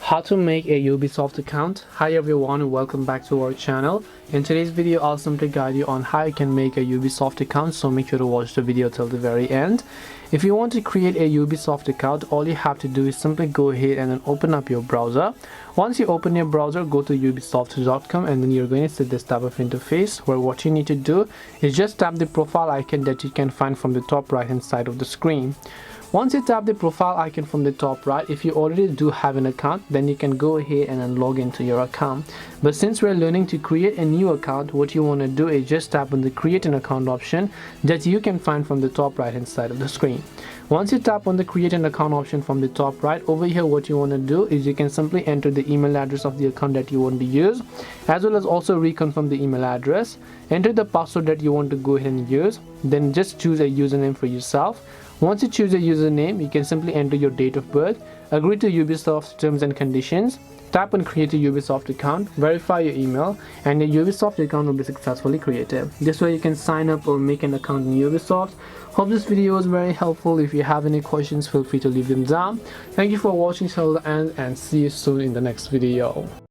How to make a Ubisoft account. Hi everyone and welcome back to our channel. In today's video I'll simply guide you on how you can make a Ubisoft account, so make sure to watch the video till the very end. If you want to create a Ubisoft account, all you have to do is simply go ahead and then open up your browser. Once you open your browser, go to ubisoft.com and then you're going to see this type of interface where what you need to do is just tap the profile icon that you can find from the top right hand side of the screen. Once you tap the profile icon from the top right, if you already do have an account, then you can go ahead and then log into your account. But since we're learning to create a new account, what you want to do is just tap on the create an account option that you can find from the top right hand side of the screen. Once you tap on the create an account option from the top right, over here what you want to do is you can simply enter the email address of the account that you want to use, as well as also reconfirm the email address, enter the password that you want to go ahead and use, then just choose a username for yourself. Once you choose a username, you can simply enter your date of birth, agree to Ubisoft's terms and conditions, tap on create a Ubisoft account, verify your email, and your Ubisoft account will be successfully created. This way you can sign up or make an account in Ubisoft. Hope this video was very helpful. If you have any questions, feel free to leave them down. Thank you for watching till the end and see you soon in the next video.